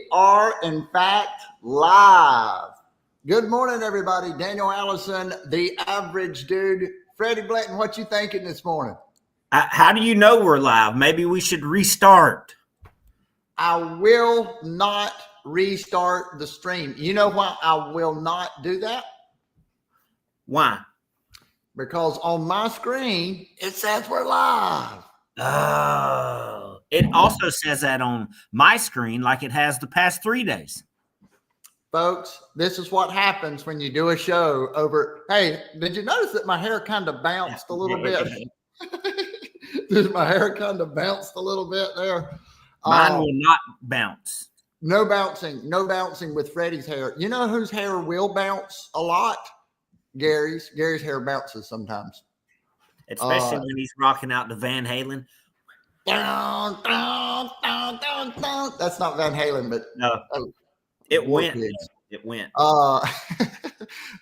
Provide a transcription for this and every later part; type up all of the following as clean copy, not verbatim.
We are, in fact, live. Good morning, everybody. Daniel Allison, the average dude. Freddie Blanton, what you thinking this morning? How do you know we're live? Maybe we should restart. I will not restart the stream. You know why I will not do that? Why? Because on my screen, it says we're live. Oh, it also says that on my screen like it has the past 3 days. Folks, this is what happens when you do a show over. Hey, did you notice that my hair kind of bounced a little bit? Did my hair kind of bounced a little bit there? Mine will not bounce. No bouncing with Freddie's hair. You know whose hair will bounce a lot? Gary's. Gary's hair bounces sometimes. Especially when he's rocking out the Van Halen. Down, down, down, down, down. That's not Van Halen, but no, it went. Pigs. It went.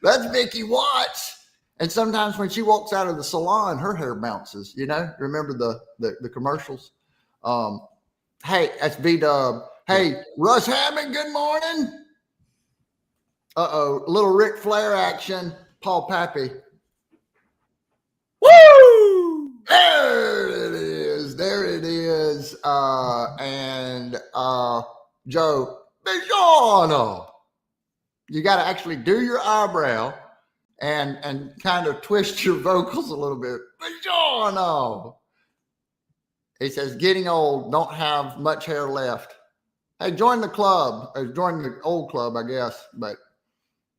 That's Vicky Watts. And sometimes when she walks out of the salon, her hair bounces. You know, remember the commercials? Hey, that's B-Dub. Hey, Russ Hammond, good morning. Little Ric Flair action. Paul Pappy. Woo! There it is. There it is. And Joe Bigiano. You got to actually do your eyebrow and kind of twist your vocals a little bit. Bigiano. He says, getting old, don't have much hair left. Hey, join the club. Or join the old club, I guess. But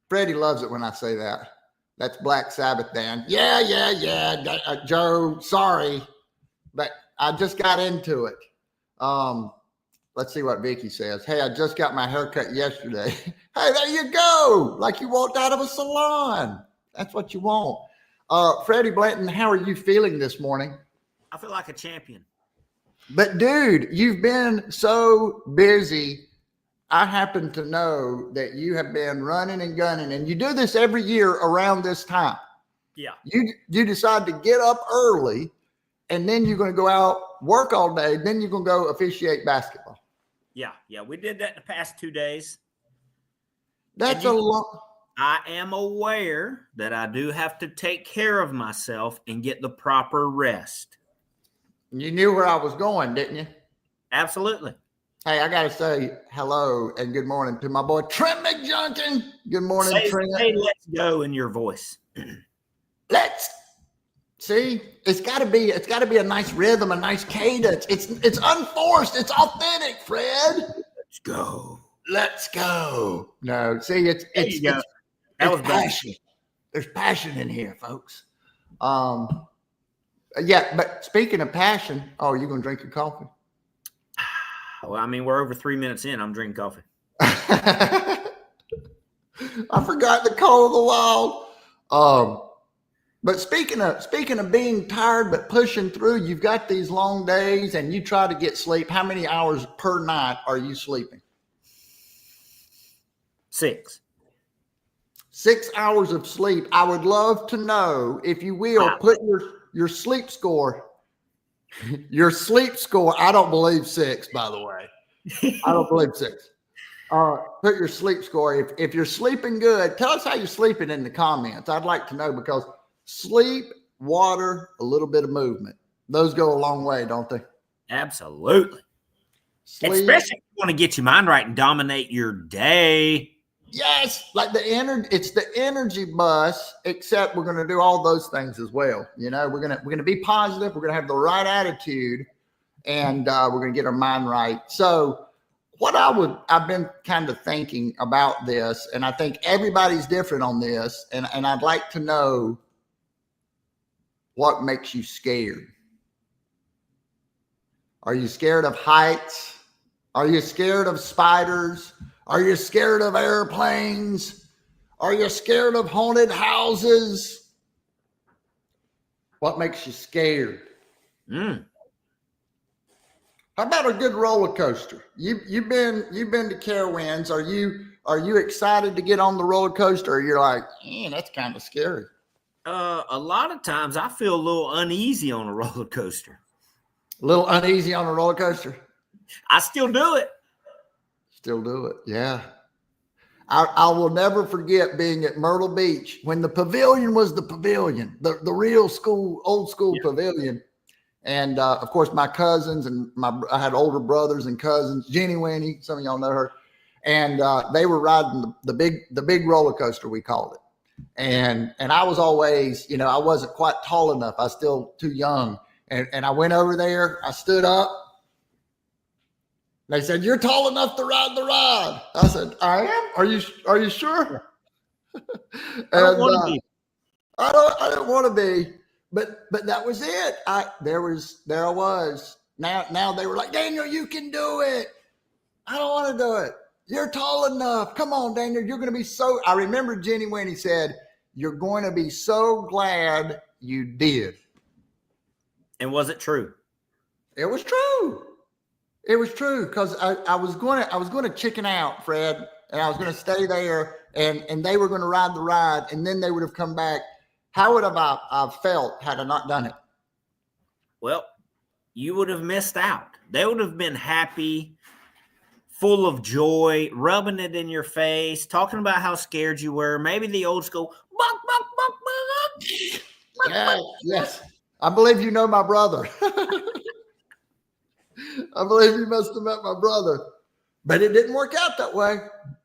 Freddie loves it when I say that. That's Black Sabbath, Dan. Yeah. Joe, sorry. But I just got into it. Let's see what Vicky says. Hey, I just got my hair cut yesterday. Hey, there you go. Like you walked out of a salon. That's what you want. Freddie Blanton, how are you feeling this morning? I feel like a champion. But, dude, you've been so busy. I happen to know that you have been running and gunning, and you do this every year around this time. Yeah. You decide to get up early, and then you're going to go out, work all day, then you're going to go officiate basketball. Yeah. We did that the past 2 days. That's a lot. I am aware that I do have to take care of myself and get the proper rest. You knew where I was going, didn't you? Absolutely. Hey, I got to say hello and good morning to my boy, Trent McJunkin. Good morning, Trent. Say let's go in your voice. Let's see. It's got to be a nice rhythm, a nice cadence. It's unforced. It's authentic, Fred. Let's go. Let's go. No, see, it's passion. There's passion in here, folks. Yeah, but speaking of passion, you're going to drink your coffee? Well, I mean, we're over 3 minutes in. I'm drinking coffee. I forgot the call of the wild. But speaking of being tired but pushing through, you've got these long days and you try to get sleep. How many hours per night are you sleeping? 6. 6 hours of sleep. I would love to know, if you will, put your sleep score. Your sleep score. I don't believe 6, by the way. I don't believe 6. Put your sleep score. If you're sleeping good, tell us how you're sleeping in the comments. I'd like to know, because sleep, water, a little bit of movement. Those go a long way, don't they? Absolutely. Sleep. Especially if you want to get your mind right and dominate your day. Yes, like it's the energy bus, except we're going to do all those things as well. You know, we're going to be positive. We're going to have the right attitude, and we're going to get our mind right. So I've been kind of thinking about this, and I think everybody's different on this, and I'd like to know what makes you scared. Are you scared of heights? Are you scared of spiders? Are you scared of airplanes? Are you scared of haunted houses? What makes you scared? How about a good roller coaster? You've been to Carowinds. Are you excited to get on the roller coaster? Or you're like, that's kind of scary. A lot of times I feel a little uneasy on a roller coaster. A little uneasy on a roller coaster? I still do it. Still do it. Yeah. I will never forget being at Myrtle Beach when the pavilion was the pavilion, the real school, old school pavilion. And of course, my cousins and I had older brothers and cousins, Jenny Winnie, some of y'all know her, and they were riding the big roller coaster, we called it. And I was always, I wasn't quite tall enough. I was still too young. And I went over there. I stood up. They said, "You're tall enough to ride the ride." I said, "I am. Are you sure?" I don't want to be. I didn't want to be, but that was it. There I was. Now they were like, "Daniel, you can do it." I don't want to do it. You're tall enough. Come on, Daniel. You're going to be so. I remember Jenny when he said, "You're going to be so glad you did." And was it true? It was true. It was true because I was going to chicken out, Fred, and I was going to stay there, and they were going to ride the ride, and then they would have come back. How would have I felt had I not done it? Well, you would have missed out. They would have been happy, full of joy, rubbing it in your face, talking about how scared you were. Maybe the old school. Buck, buck, buck, buck. Yes. I believe you know my brother. I believe you must have met my brother, but it didn't work out that way.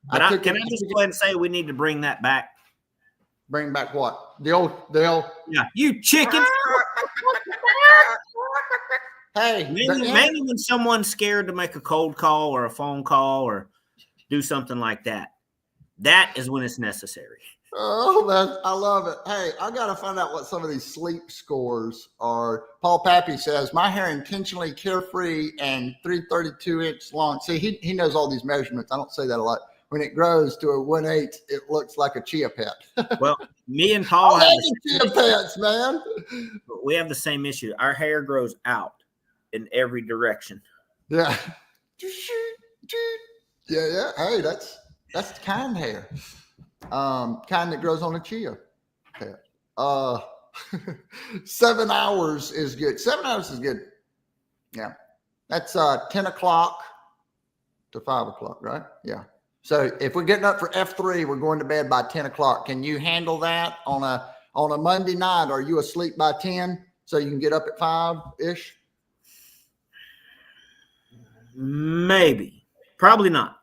But can I just go ahead and say we need to bring that back? Bring back what? The old. Yeah, you chicken. Hey, mainly when someone's scared to make a cold call or a phone call or do something like that. That is when it's necessary. Oh, I love it. Hey, I got to find out what some of these sleep scores are. Paul Pappy says, "My hair intentionally carefree and 332-inch long." See, he knows all these measurements. I don't say that a lot. When it grows to a 1/8, it looks like a chia pet. Well, me and Paul I love chia pets, man. We have the same issue. Our hair grows out in every direction. Yeah. Yeah. Hey, that's kind hair. Kind that grows on a chia pet. 7 hours is good. 7 hours is good. Yeah. That's 10 o'clock to 5 o'clock, right? Yeah. So if we're getting up for F3, we're going to bed by 10 o'clock. Can you handle that on a Monday night? Are you asleep by 10 so you can get up at 5-ish? Maybe. Probably not.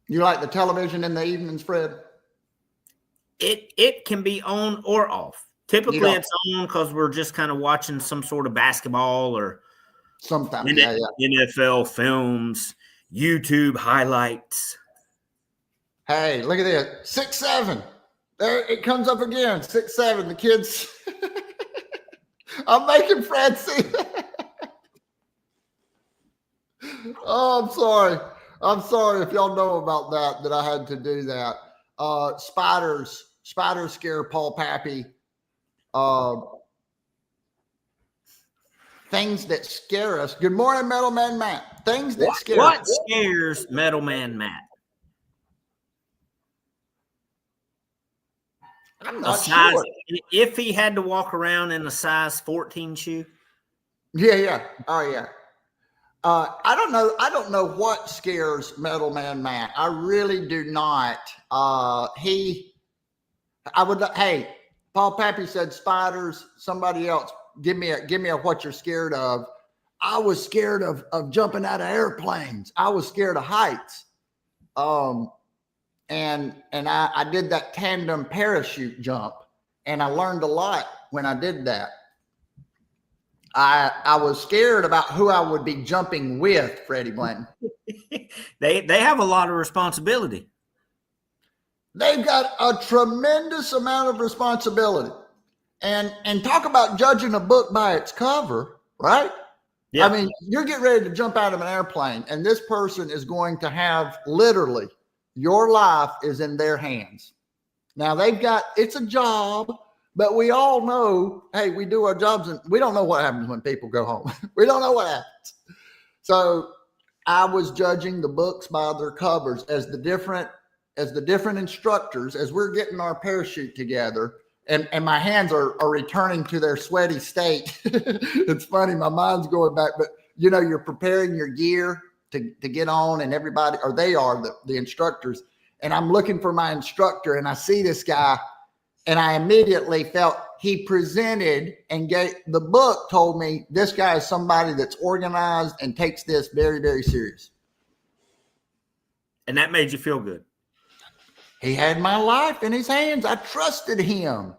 You like the television in the evenings, Fred? It can be on or off. Typically, it's on because we're just kind of watching some sort of basketball or sometimes NFL films, YouTube highlights. Hey, look at this. 6-7. There it comes up again. 6-7. The kids. I'm making Fred see that. Oh, I'm sorry. I'm sorry if y'all know about that I had to do that. Spiders scare Paul Pappy. Things that scare us. Good morning, Metal Man Matt. Things that scare us. What scares Metal Man Matt? I'm not sure. If he had to walk around in a size 14 shoe. Yeah. Oh, yeah. I don't know what scares Metal Man Matt. I really do not. Hey, Paul Pappy said spiders. Somebody else, give me a what you're scared of. I was scared of jumping out of airplanes. I was scared of heights. And I did that tandem parachute jump, and I learned a lot when I did that. I was scared about who I would be jumping with, Freddie Blanton. They have a lot of responsibility. They've got a tremendous amount of responsibility. And talk about judging a book by its cover, right? Yeah. I mean, you're getting ready to jump out of an airplane, and this person is going to have literally your life is in their hands. Now it's a job. But we all know, hey, we do our jobs and we don't know what happens when people go home. We don't know what happens. So I was judging the books by their covers as the different instructors, as we're getting our parachute together, and my hands are returning to their sweaty state. It's funny, my mind's going back, but you're preparing your gear to get on, and everybody, or they are the instructors, and I'm looking for my instructor, and I see this guy, and I immediately felt he presented and the book told me this guy is somebody that's organized and takes this very, very serious. And that made you feel good. He had my life in his hands. I trusted him.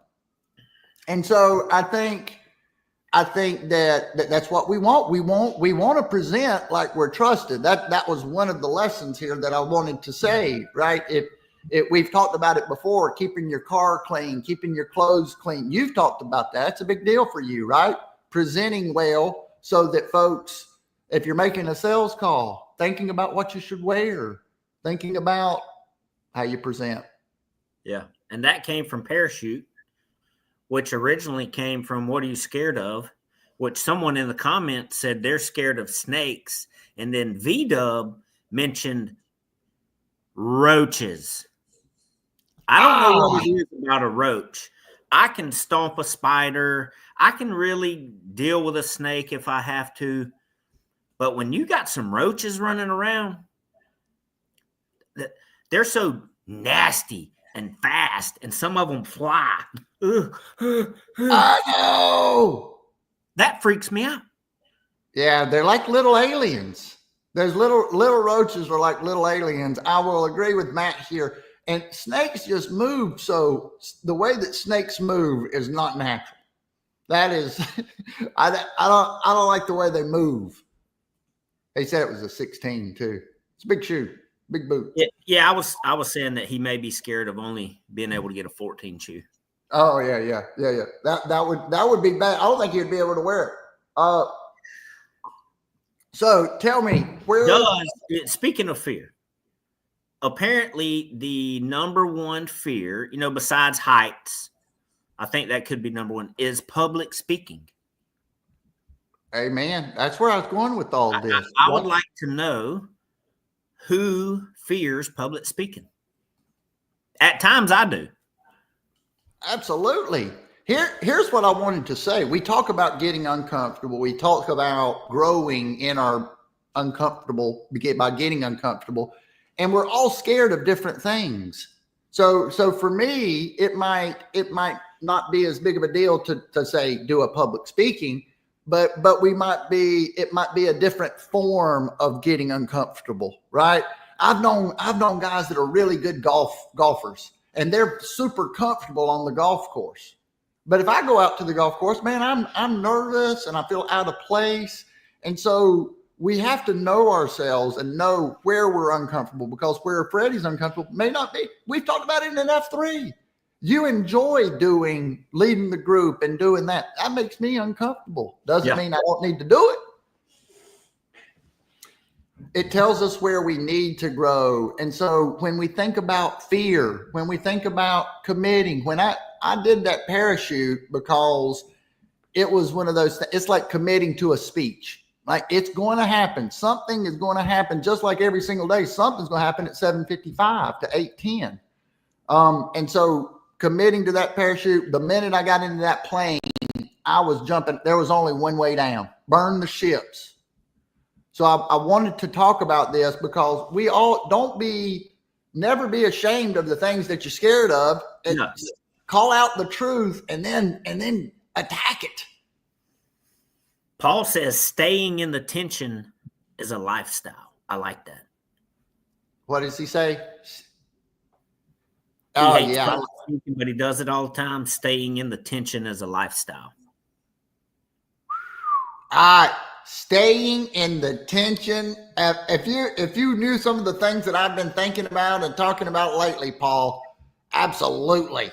And so I think that's what we want. We want to present like we're trusted. That was one of the lessons here that I wanted to say, right? We've talked about it before, keeping your car clean, keeping your clothes clean. You've talked about that. It's a big deal for you, right? Presenting well so that folks, if you're making a sales call, thinking about what you should wear, thinking about how you present. Yeah. And that came from Parachute, which originally came from What Are You Scared Of? Which someone in the comments said they're scared of snakes. And then V-Dub mentioned roaches. I don't know what it is about a roach. I can stomp a spider. I can really deal with a snake if I have to. But when you got some roaches running around, they're so nasty and fast, and some of them fly. I know. That freaks me out. Yeah, they're like little aliens. There's little roaches are like little aliens. I will agree with Matt here. And snakes just move. So the way that snakes move is not natural. That is, I don't like the way they move. They said it was a 16 too. It's a big shoe, big boot. Yeah. I was saying that he may be scared of only being able to get a 14 shoe. Oh yeah. That would be bad. I don't think he'd be able to wear it. So tell me, speaking of fear, apparently the number one fear, besides heights, I think that could be number one, is public speaking. Hey man, that's where I was going with all of this. I would like to know who fears public speaking. At times I do. Absolutely. Here's what I wanted to say. We talk about getting uncomfortable. We talk about growing in our uncomfortable by getting uncomfortable. And we're all scared of different things. So for me, it might not be as big of a deal to say do a public speaking, but it might be a different form of getting uncomfortable, right? I've known guys that are really good golfers, and they're super comfortable on the golf course. But if I go out to the golf course, man, I'm nervous and I feel out of place. And so we have to know ourselves and know where we're uncomfortable, because where Freddie's uncomfortable may not be. We've talked about it in an F3. You enjoy leading the group and doing that. That makes me uncomfortable. Doesn't mean I don't need to do it. It tells us where we need to grow. And so when we think about fear, when we think about committing, when I did that parachute because it was one of those, it's like committing to a speech. Like, it's going to happen. Something is going to happen just like every single day. Something's going to happen at 7:55 to 8:10. And so committing to that parachute, the minute I got into that plane, I was jumping. There was only one way down: burn the ships. So I wanted to talk about this because we all never be ashamed of the things that you're scared of. And call out the truth and then attack it. Paul says staying in the tension is a lifestyle. I like that. What does he say? He hates public speaking, but he does it all the time. Staying in the tension is a lifestyle. Staying in the tension. If you knew some of the things that I've been thinking about and talking about lately, Paul, absolutely.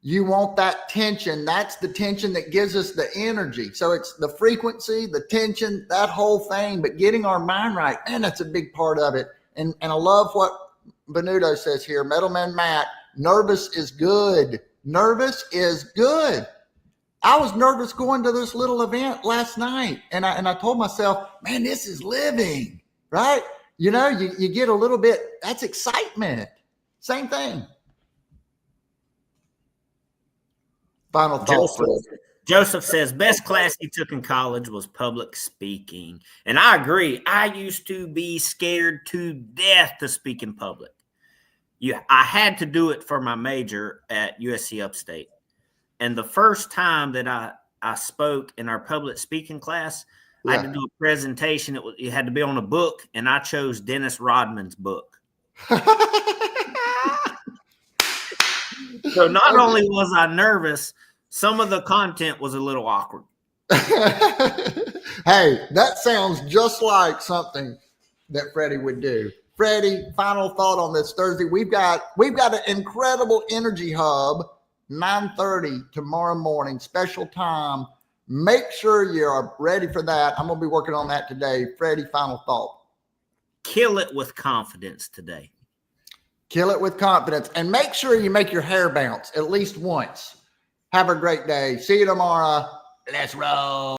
You want that tension. That's the tension that gives us the energy. So it's the frequency, the tension, that whole thing, but getting our mind right, man, that's a big part of it. And I love what Venuto says here, Metalman Matt, nervous is good. Nervous is good. I was nervous going to this little event last night, and I told myself, man, this is living, right? You get a little bit, that's excitement. Same thing. Final thoughts. Joseph says best class he took in college was public speaking. And I agree. I used to be scared to death to speak in public. I had to do it for my major at USC Upstate. And the first time that I spoke in our public speaking class, I had to do a presentation. It had to be on a book, and I chose Dennis Rodman's book. So not only was I nervous, some of the content was a little awkward. Hey, that sounds just like something that Freddie would do. Freddie, final thought on this Thursday. We've got an incredible energy hub, 9:30 tomorrow morning, special time. Make sure you're ready for that. I'm going to be working on that today. Freddie, final thought. Kill it with confidence today. Kill it with confidence. And make sure you make your hair bounce at least once. Have a great day. See you tomorrow. Let's roll.